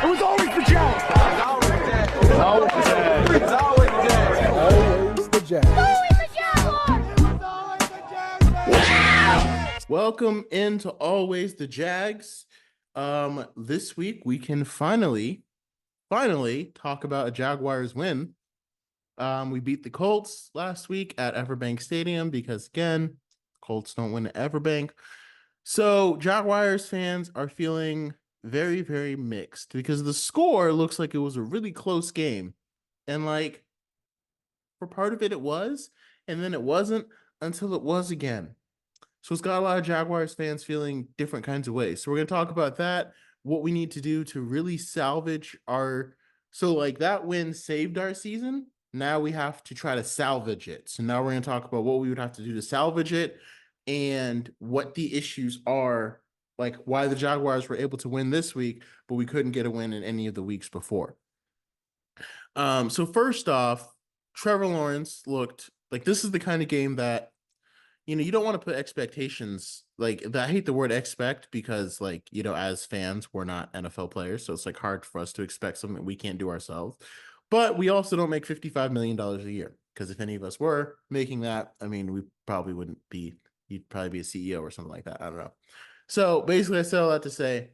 It was always the Jags. It's always the Jags. It's always the Jags. Always the Jags. Welcome into Always the Jags. This week we can finally talk about a Jaguars win. We beat the Colts last week at Everbank Stadium because, again, Colts don't win at Everbank. So Jaguars fans are feeling very, very mixed because the score looks like it was a really close game. And like for part of it, it was, and then it wasn't until it was again. So it's got a lot of Jaguars fans feeling different kinds of ways. So we're going to talk about that, what we need to do to really salvage our, so like that win saved our season. Now we have to try to salvage it. So now we're going to talk about what we would have to do to salvage it and what the issues are, like why the Jaguars were able to win this week, but we couldn't get a win in any of the weeks before. So first off, Trevor Lawrence looked like this is the kind of game that, you know, you don't want to put expectations like I hate the word expect because, like, you know, as fans, we're not NFL players. So it's like hard for us to expect something we can't do ourselves. But we also don't make $55 million a year because if any of us were making that, I mean, we probably wouldn't be, you'd probably be a CEO or something like that. I don't know. So basically, I said all that to say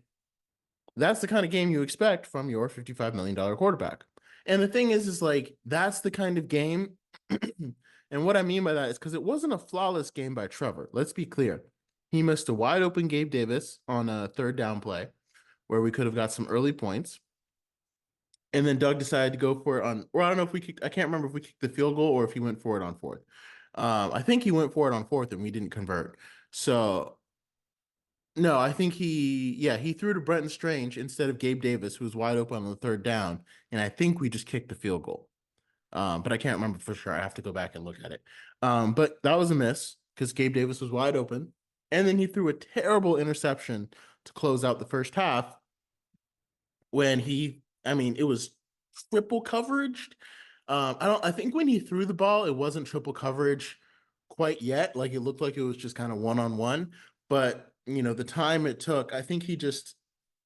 that's the kind of game you expect from your $55 million quarterback. And the thing is like that's the kind of game. And what I mean by that is because it wasn't a flawless game by Trevor. Let's be clear. He missed a wide open Gabe Davis on a third down play where we could have got some early points. And then Doug decided to go for it on, or I don't know if we kicked, I can't remember if we kicked the field goal or if he went for it on fourth. I think he went for it on fourth and we didn't convert. So no, I think he threw to Brenton Strange instead of Gabe Davis, who was wide open on the third down. And I think we just kicked the field goal. But I can't remember for sure. I have to go back and look at it. But that was a miss because Gabe Davis was wide open. And then he threw a terrible interception to close out the first half when it was triple coveraged. I think when he threw the ball, it wasn't triple coverage quite yet. Like it looked like it was just kind of one-on-one. But, you know, the time it took, I think he just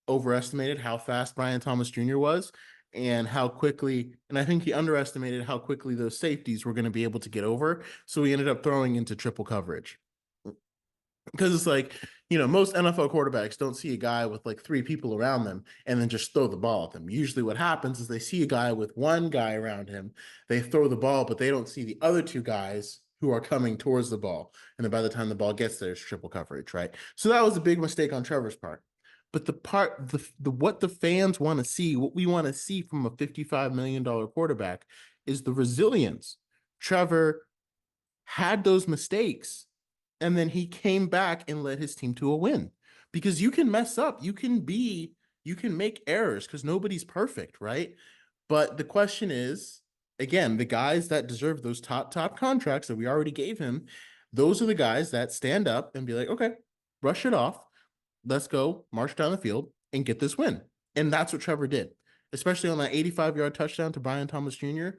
overestimated how fast Brian Thomas Jr. was. And how quickly, and I think he underestimated how quickly those safeties were going to be able to get over. So he ended up throwing into triple coverage. Because it's like, you know, most NFL quarterbacks don't see a guy with like three people around them and then just throw the ball at them. Usually what happens is they see a guy with one guy around him, they throw the ball, but they don't see the other two guys who are coming towards the ball. And then by the time the ball gets there, it's triple coverage, right? So that was a big mistake on Trevor's part. But what the fans want to see, what we want to see from a $55 million quarterback is the resilience. Trevor had those mistakes, and then he came back and led his team to a win. Because you can mess up, you can make errors because nobody's perfect, right? But the question is, again, the guys that deserve those top contracts that we already gave him, those are the guys that stand up and be like, okay, brush it off. Let's go march down the field and get this win. And that's what Trevor did, especially on that 85-yard touchdown to Brian Thomas Jr.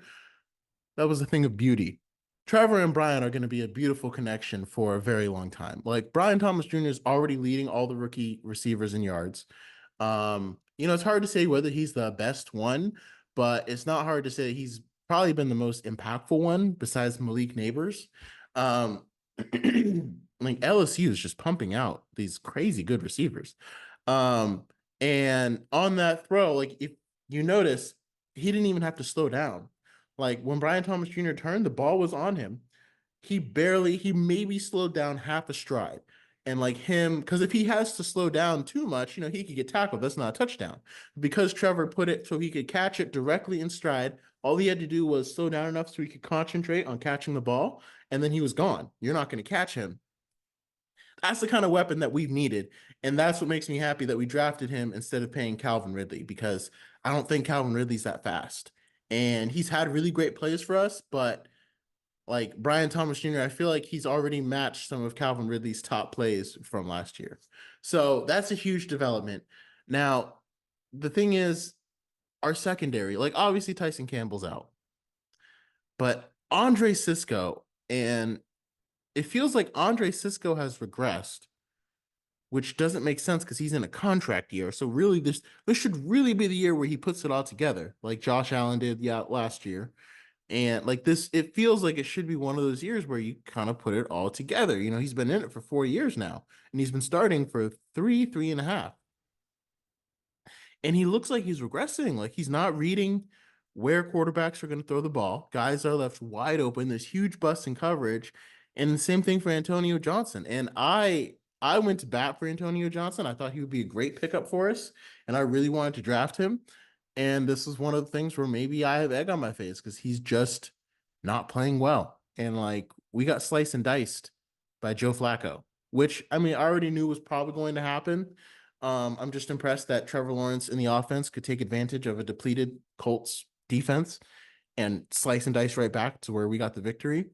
That was a thing of beauty. Trevor and Brian are going to be a beautiful connection for a very long time. Like Brian Thomas Jr. is already leading all the rookie receivers in yards. You know, it's hard to say whether he's the best one, but it's not hard to say he's probably been the most impactful one besides Malik Neighbors. Like LSU is just pumping out these crazy good receivers. And on that throw, like if you notice, he didn't even have to slow down. Like when Brian Thomas Jr. turned, the ball was on him. He maybe slowed down half a stride. And like him, because if he has to slow down too much, you know, he could get tackled. That's not a touchdown. Because Trevor put it so he could catch it directly in stride, all he had to do was slow down enough so he could concentrate on catching the ball, and then he was gone. You're not going to catch him. That's the kind of weapon that we've needed. And that's what makes me happy that we drafted him instead of paying Calvin Ridley, because I don't think Calvin Ridley's that fast. And he's had really great plays for us, but like Brian Thomas Jr., I feel like he's already matched some of Calvin Ridley's top plays from last year. So that's a huge development. Now, the thing is, our secondary, like obviously Tyson Campbell's out, but Andre Cisco, and it feels like Andre Cisco has regressed, which doesn't make sense because he's in a contract year. So really, this should really be the year where he puts it all together, like Josh Allen did last year. And like this, it feels like it should be one of those years where you kind of put it all together. He's been in it for 4 years now, and he's been starting for three and a half. And he looks like he's regressing. Like he's not reading where quarterbacks are going to throw the ball. Guys are left wide open. There's huge busts in coverage. And the same thing for Antonio Johnson. And I went to bat for Antonio Johnson. I thought he would be a great pickup for us, and I really wanted to draft him. And this is one of the things where maybe I have egg on my face because he's just not playing well. And like we got sliced and diced by Joe Flacco, which I mean I already knew was probably going to happen. I'm just impressed that Trevor Lawrence in the offense could take advantage of a depleted Colts defense and slice and dice right back to where we got the victory.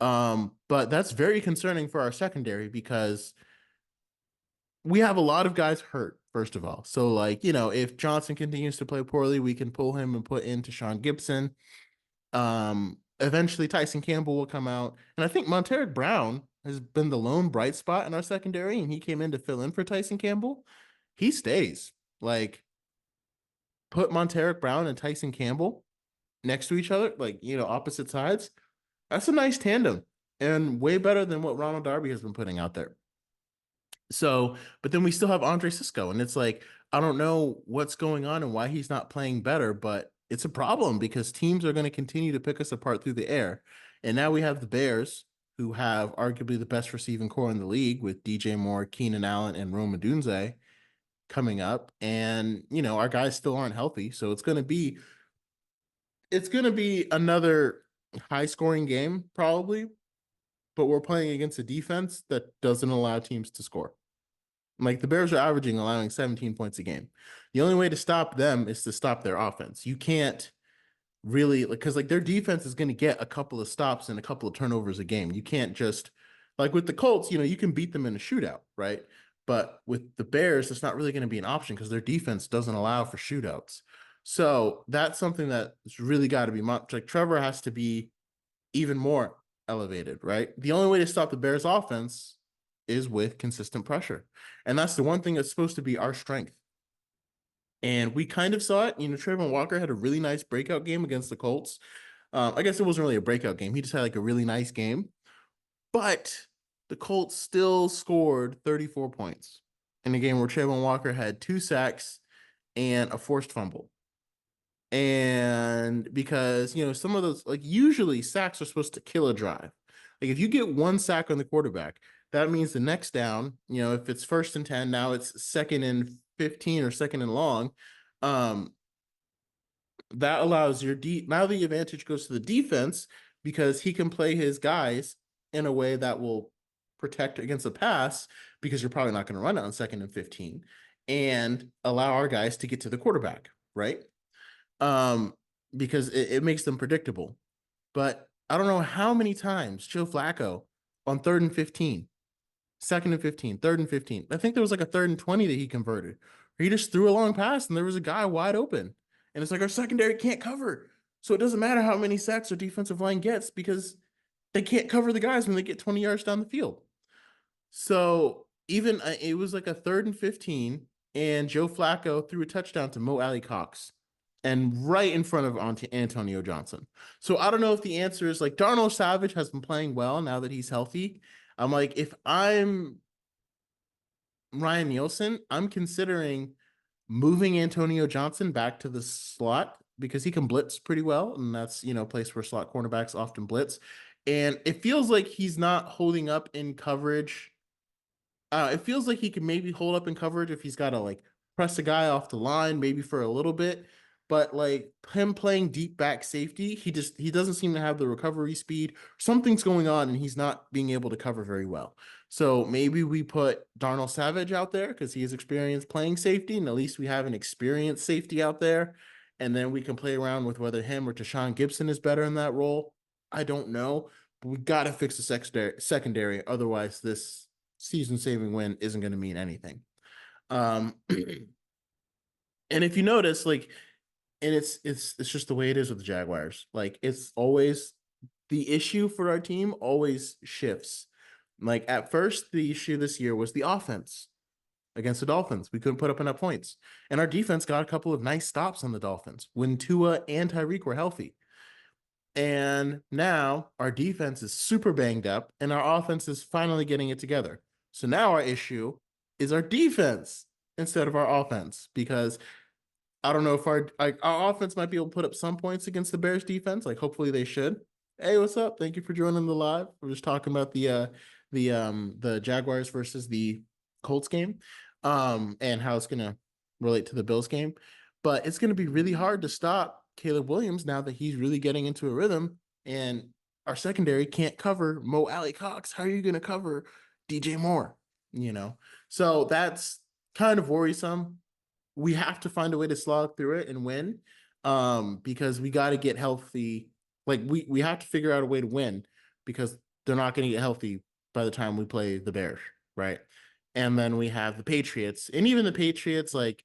But that's very concerning for our secondary because we have a lot of guys hurt, first of all. So, like, if Johnson continues to play poorly, we can pull him and put into Sean Gibson. Eventually Tyson Campbell will come out. And I think Montaric Brown has been the lone bright spot in our secondary, and he came in to fill in for Tyson Campbell. He stays. Like, put Montaric Brown and Tyson Campbell next to each other, like, opposite sides. That's a nice tandem and way better than what Ronald Darby has been putting out there. So, but then we still have Andre Cisco, and it's like, I don't know what's going on and why he's not playing better, but it's a problem because teams are going to continue to pick us apart through the air. And now we have the Bears, who have arguably the best receiving core in the league with DJ Moore, Keenan Allen, and Rome Odunze coming up. And, our guys still aren't healthy. So it's going to be another high scoring game, probably, but we're playing against a defense that doesn't allow teams to score. Like the Bears are allowing 17 points a game. The only way to stop them is to stop their offense. You can't really, because like their defense is going to get a couple of stops and a couple of turnovers a game. You can't just, like with the Colts, you can beat them in a shootout, right? But with the Bears, it's not really going to be an option because their defense doesn't allow for shootouts. So that's something that's really got to be, like Trevor has to be even more elevated, right? The only way to stop the Bears offense is with consistent pressure. And that's the one thing that's supposed to be our strength. And we kind of saw it. Trayvon Walker had a really nice breakout game against the Colts. I guess it wasn't really a breakout game. He just had like a really nice game. But the Colts still scored 34 points in a game where Trayvon Walker had 2 sacks and a forced fumble. And because, some of those, like usually sacks are supposed to kill a drive. Like if you get 1 sack on the quarterback, that means the next down, if it's 1st and 10, now it's 2nd and 15 or 2nd and long. That allows now the advantage goes to the defense because he can play his guys in a way that will protect against a pass because you're probably not going to run it on 2nd and 15 and allow our guys to get to the quarterback, right? Because it makes them predictable. But I don't know how many times Joe Flacco on 3rd and 15, 2nd and 15, 3rd and 15. I think there was like a 3rd and 20 that he converted. He just threw a long pass and there was a guy wide open. And it's like our secondary can't cover. So it doesn't matter how many sacks our defensive line gets because they can't cover the guys when they get 20 yards down the field. So even it was like a 3rd and 15 and Joe Flacco threw a touchdown to Mo Alley-Cox and right in front of Antonio Johnson. So I don't know if the answer is like Darnell Savage has been playing well now that he's healthy. I'm like, if I'm Ryan Nielsen, I'm considering moving Antonio Johnson back to the slot because he can blitz pretty well. And that's, a place where slot cornerbacks often blitz. And it feels like he's not holding up in coverage. It feels like he can maybe hold up in coverage if he's got to like press a guy off the line, maybe for a little bit. But like him playing deep back safety, he doesn't seem to have the recovery speed. Something's going on and he's not being able to cover very well. So maybe we put Darnell Savage out there because he has experience playing safety, and at least we have an experienced safety out there. And then we can play around with whether him or Tashawn Gibson is better in that role. I don't know, but we got to fix the secondary. Otherwise, this season-saving win isn't going to mean anything. And if you notice, like, and it's just the way it is with the Jaguars. Like it's always the issue for our team always shifts. Like at first, the issue this year was the offense. against the Dolphins. We couldn't put up enough points. And our defense got a couple of nice stops on the Dolphins when Tua and Tyreek were healthy. And now our defense is super banged up and our offense is finally getting it together. So now our issue is our defense instead of our offense, because I don't know if our offense might be able to put up some points against the Bears defense. Like hopefully they should. Hey, what's up? Thank you for joining the live. We're just talking about the Jaguars versus the Colts game, and how it's gonna relate to the Bills game. But it's gonna be really hard to stop Caleb Williams now that he's really getting into a rhythm, and our secondary can't cover Mo Alley Cox. How are you gonna cover DJ Moore? So that's kind of worrisome. We have to find a way to slog through it and win, because we got to get healthy. Like we have to figure out a way to win, because they're not going to get healthy by the time we play the Bears, right? And then we have the Patriots, and even the Patriots, like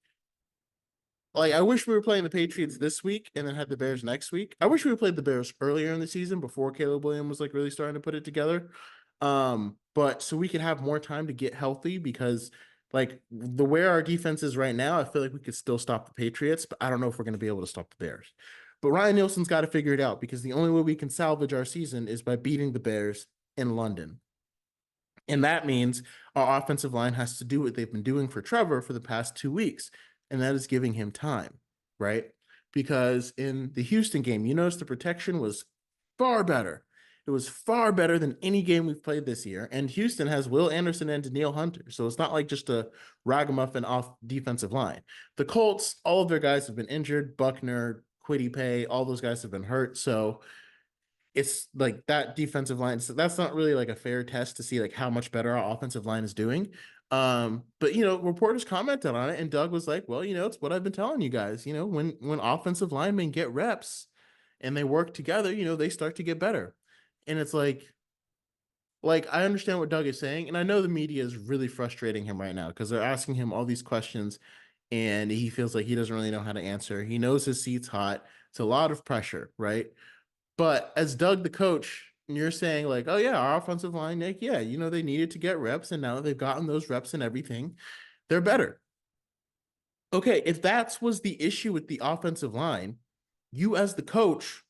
I wish we were playing the Patriots this week and then had the Bears next week. I wish we played the Bears earlier in the season before Caleb Williams was like really starting to put it together. But so we could have more time to get healthy, because like the way our defense is right now, I feel like we could still stop the Patriots, but I don't know if we're going to be able to stop the Bears. But Ryan Nielsen's got to figure it out, because the only way we can salvage our season is by beating the Bears in London. And that means our offensive line has to do what they've been doing for Trevor for the past 2 weeks, and that is giving him time, right? Because in the Houston game, you notice the protection was far better. It was far better than any game we've played this year. And Houston has Will Anderson and Danielle Hunter. So it's not like just a ragamuffin off defensive line. The Colts, all of their guys have been injured. Buckner, Kwity Paye, all those guys have been hurt. So it's like that defensive line. So that's not really like a fair test to see like how much better our offensive line is doing. But reporters commented on it, and Doug was like, well, it's what I've been telling you guys. When offensive linemen get reps and they work together, they start to get better. And it's like I understand what Doug is saying, and I know the media is really frustrating him right now because they're asking him all these questions and he feels like he doesn't really know how to answer. He knows his seat's hot. It's a lot of pressure, right? But as Doug, the coach, you're saying like, oh yeah, our offensive line, Nick, yeah, they needed to get reps, and now that they've gotten those reps and everything, they're better. Okay, if that was the issue with the offensive line, you as the coach,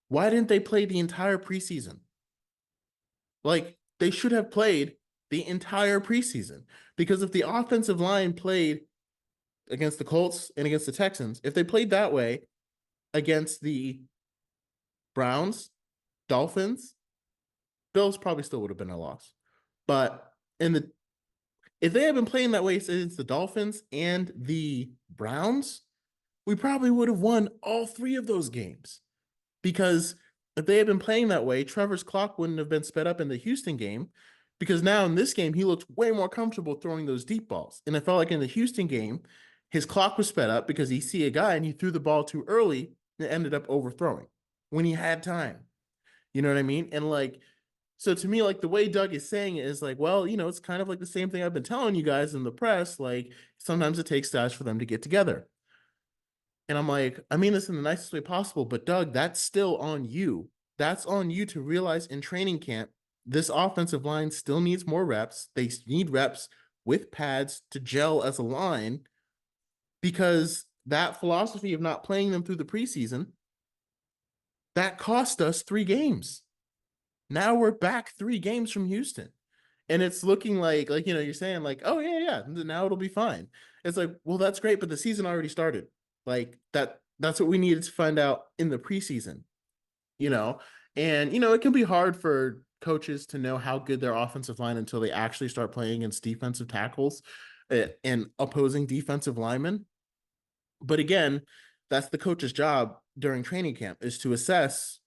why didn't they play the entire preseason? Like they should have played the entire preseason, because if the offensive line played against the Colts and against the Texans, if they played that way against the Browns, Dolphins, Bills probably still would have been a loss. But if they had been playing that way since the Dolphins and the Browns, we probably would have won all three of those games. Because if they had been playing that way, Trevor's clock wouldn't have been sped up in the Houston game, because now in this game, he looked way more comfortable throwing those deep balls. And I felt like in the Houston game, his clock was sped up because he see a guy and he threw the ball too early and ended up overthrowing when he had time. You know what I mean? And so to me, like the way Doug is saying it is like, well, it's kind of like the same thing I've been telling you guys in the press. Like sometimes it takes guys for them to get together. And I'm like, I mean this in the nicest way possible, but Doug, that's still on you. That's on you to realize in training camp, this offensive line still needs more reps. They need reps with pads to gel as a line, because that philosophy of not playing them through the preseason, that cost us 3 games. Now we're back 3 games from Houston. And it's looking like you're saying like, oh yeah, now it'll be fine. It's like, well, that's great, but the season already started. Like that's what we needed to find out in the preseason, and it can be hard for coaches to know how good their offensive line until they actually start playing against defensive tackles and opposing defensive linemen. But again, that's the coach's job during training camp, is to assess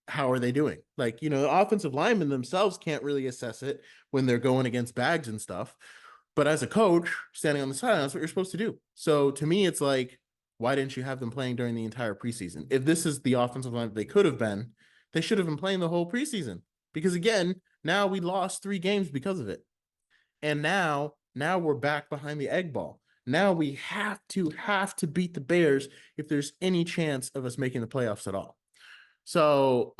how are they doing. Like, the offensive linemen themselves can't really assess it when they're going against bags and stuff. But as a coach standing on the sideline, that's what you're supposed to do. So to me, it's like, why didn't you have them playing during the entire preseason? If this is the offensive line that they could have been, they should have been playing the whole preseason. Because again, now we lost 3 games because of it. And now we're back behind the egg ball. Now we have to beat the Bears if there's any chance of us making the playoffs at all. So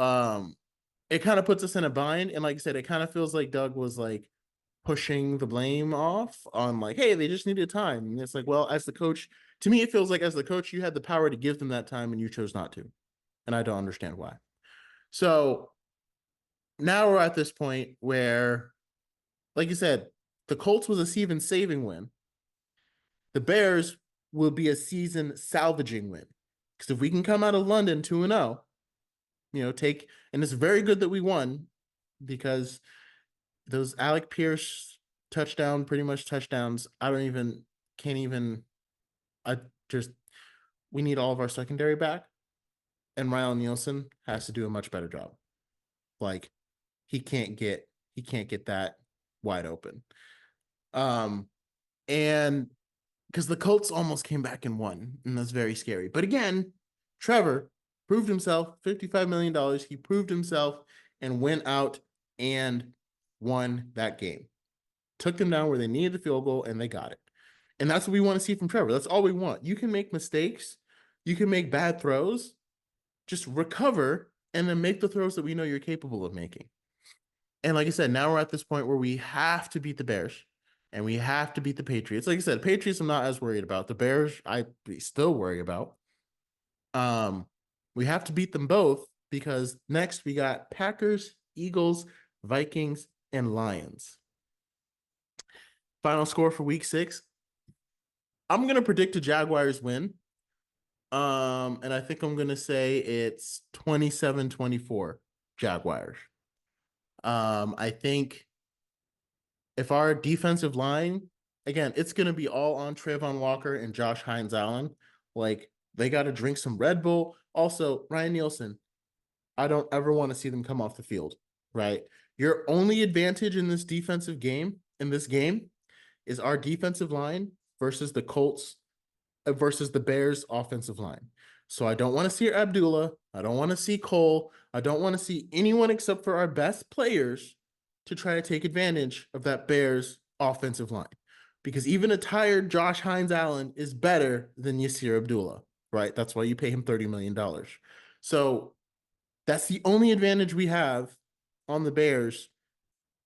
it kind of puts us in a bind. And like I said, it kind of feels like Doug was like, pushing the blame off on like, hey, they just needed time. And it's like, well, as the coach, to me, it feels like as the coach, you had the power to give them that time and you chose not to. And I don't understand why. So now we're at this point where, like you said, the Colts was a season saving win. The Bears will be a season salvaging win. Because if we can come out of London 2-0, and it's very good that we won because those Alec Pierce pretty much touchdowns. Can't even, I just, we need all of our secondary back. And Ryan Nielsen has to do a much better job. Like, he can't get that wide open. And because the Colts almost came back and won, and that's very scary. But again, Trevor proved himself, $55 million. He proved himself and went out and won that game. Took them down where they needed the field goal, and they got it. And that's what we want to see from Trevor. That's all we want. You can make mistakes. You can make bad throws. Just recover and then make the throws that we know you're capable of making. And like I said, now we're at this point where we have to beat the Bears and we have to beat the Patriots. Like I said, Patriots I'm not as worried about. The Bears I still worry about. We have to beat them both because next we got Packers, Eagles, Vikings, and Lions. Final score for week 6. I'm going to predict a Jaguars win. And I think I'm going to say it's 27-24 Jaguars. I think if our defensive line, again, it's going to be all on Trayvon Walker and Josh Hines-Allen. Like, they got to drink some Red Bull. Also, Ryan Nielsen, I don't ever want to see them come off the field, right? Your only advantage in this game, is our defensive line versus the Colts versus the Bears offensive line. So I don't want to see Abdullah. I don't want to see Cole. I don't want to see anyone except for our best players to try to take advantage of that Bears offensive line. Because even a tired Josh Hines-Allen is better than Yasir Abdullah, right? That's why you pay him $30 million. So that's the only advantage we have on the Bears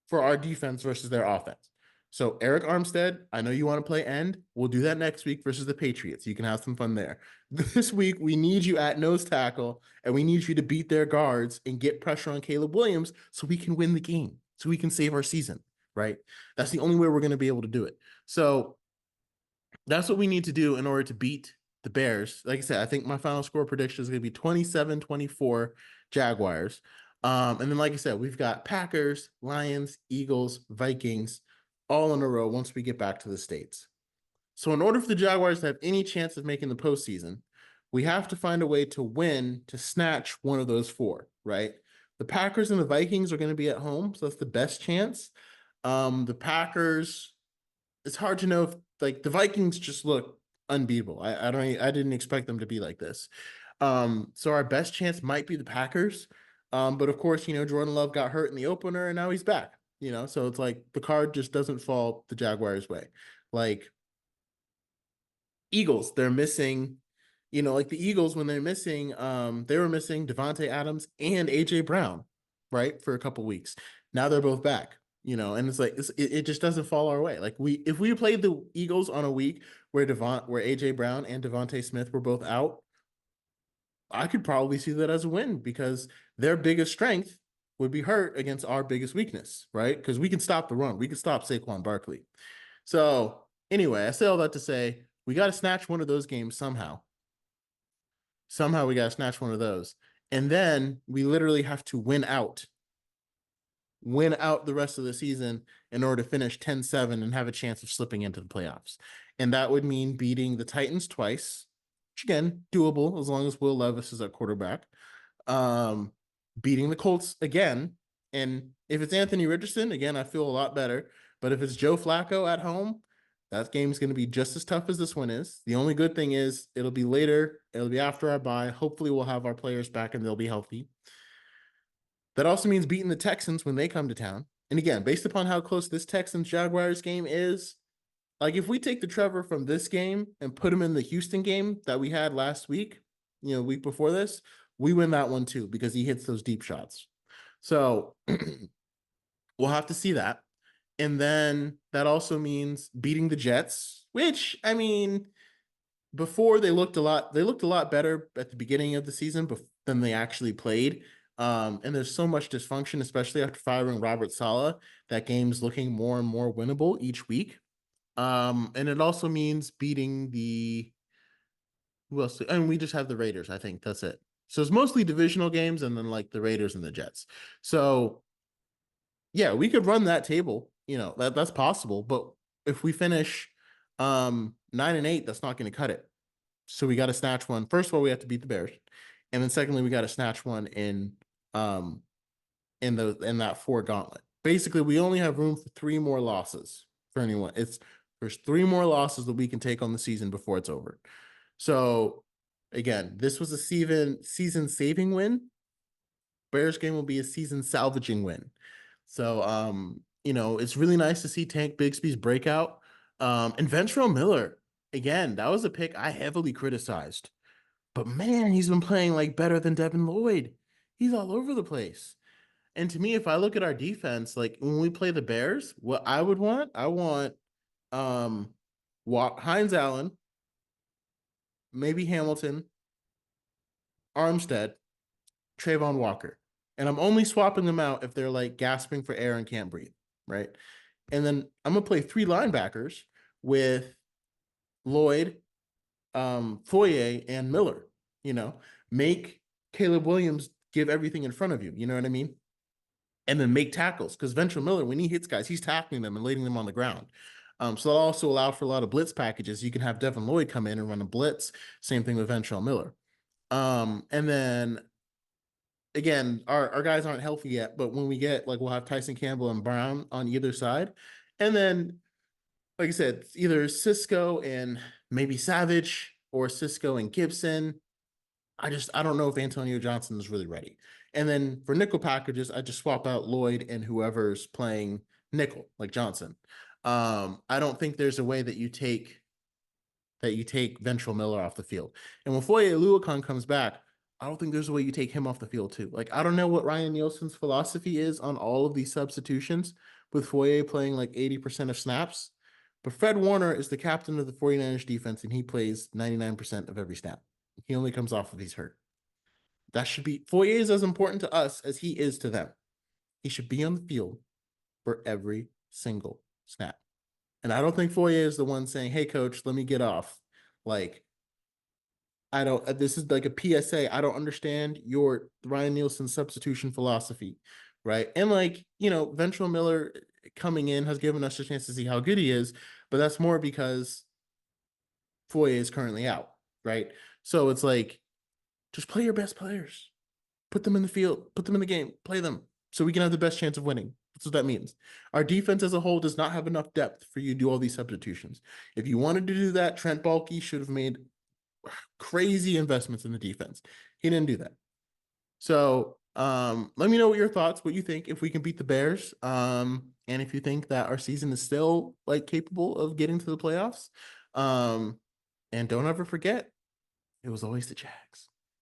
for our defense versus their offense. So Eric Armstead, I know you want to play end. We'll do that next week versus the Patriots. You can have some fun there. This week, we need you at nose tackle, and we need you to beat their guards and get pressure on Caleb Williams so we can win the game, so we can save our season, right? That's the only way we're going to be able to do it. So that's what we need to do in order to beat the Bears. Like I said, I think my final score prediction is going to be 27-24 Jaguars. And then, like I said, we've got Packers, Lions, Eagles, Vikings, all in a row once we get back to the States. So in order for the Jaguars to have any chance of making the postseason, we have to find a way to win to snatch one of those 4, right? The Packers and the Vikings are going to be at home, so that's the best chance. The Packers, it's hard to know if, like, the Vikings just look unbeatable. I didn't expect them to be like this. So our best chance might be the Packers. But of course, Jordan Love got hurt in the opener and now he's back. So it's like the card just doesn't fall the Jaguars' way. Like, Eagles, they're missing, like the Eagles, when they're missing, they were missing Devontae Adams and AJ Brown, right, for a couple weeks. Now they're both back, and it's like it just doesn't fall our way. Like, if we played the Eagles on a week where AJ Brown and Devontae Smith were both out, I could probably see that as a win because their biggest strength would be hurt against our biggest weakness, right? Because we can stop the run. We can stop Saquon Barkley. So anyway, I say all that to say we got to snatch one of those games somehow. Somehow we got to snatch one of those. And then we literally have to win out the rest of the season in order to finish 10-7 and have a chance of slipping into the playoffs. And that would mean beating the Titans twice, which again, doable as long as Will Levis is at quarterback. Beating the Colts again. And if it's Anthony Richardson, again, I feel a lot better. But if it's Joe Flacco at home, that game's going to be just as tough as this one is. The only good thing is it'll be later. It'll be after our bye. Hopefully we'll have our players back and they'll be healthy. That also means beating the Texans when they come to town. And again, based upon how close this Texans-Jaguars game is, like, if we take the Trevor from this game and put him in the Houston game that we had last week, week before this, we win that one too because he hits those deep shots. So we'll have to see that. And then that also means beating the Jets, which I mean, before they looked a lot better at the beginning of the season than they actually played. And there's so much dysfunction, especially after firing Robert Saleh, that game's looking more and more winnable each week. And it also means beating the who else? And we just have the Raiders. I think that's it. So it's mostly divisional games, and then like the Raiders and the Jets. So yeah, we could run that table. That's possible. But if we finish 9-8, that's not going to cut it. So we got to snatch one. First of all, we have to beat the Bears, and then secondly, we got to snatch one um in that four gauntlet. Basically, we only have room for three more losses for anyone. There's three more losses that we can take on the season before it's over. So again, this was a season saving win. Bears game will be a season salvaging win. So it's really nice to see Tank Bigsby's breakout. And Ventrell Miller, again, that was a pick I heavily criticized. But man, he's been playing like better than Devin Lloyd. He's all over the place. And to me, if I look at our defense, like when we play the Bears, what I would want, I want um Hines Allen, maybe Hamilton, Armstead, Trayvon Walker. And I'm only swapping them out if they're like gasping for air and can't breathe, right? And then I'm gonna play three linebackers with Lloyd, Foye, and Miller. Make Caleb Williams give everything in front of you. You know what I mean? And then make tackles, because Ventrell Miller, when he hits guys, he's tackling them and laying them on the ground. So that'll also allow for a lot of blitz packages. You can have Devin Lloyd come in and run a blitz. Same thing with Ventrell Miller. And then again, our guys aren't healthy yet, but when we get we'll have Tyson Campbell and Brown on either side. And then, like I said, either Cisco and maybe Savage or Cisco and Gibson. I don't know if Antonio Johnson is really ready. And then for nickel packages, I just swap out Lloyd and whoever's playing nickel, like Johnson. I don't think there's a way that you take Ventrell Miller off the field. And when Foye Oluokun comes back, I don't think there's a way you take him off the field too. Like, I don't know what Ryan Nielsen's philosophy is on all of these substitutions, with Foye playing like 80% of snaps. But Fred Warner is the captain of the 49ers defense, and he plays 99% of every snap. He only comes off if he's hurt. That should be Foye is as important to us as he is to them. He should be on the field for every single snap. And I don't think Foye is the one saying, "Hey, coach, let me get off." Like, I don't. This is like a PSA. I don't understand your Ryan Nielsen substitution philosophy, right? And Ventrell Miller coming in has given us a chance to see how good he is, but that's more because Foye is currently out, right? So it's like, just play your best players, put them in the field, put them in the game, play them, so we can have the best chance of winning. That's what that means. Our defense as a whole does not have enough depth for you to do all these substitutions. If you wanted to do that, Trent Baalke should have made crazy investments in the defense. He didn't do that. So let me know what your thoughts, what you think, if we can beat the Bears, and if you think that our season is still capable of getting to the playoffs. And don't ever forget, it was always the Jags.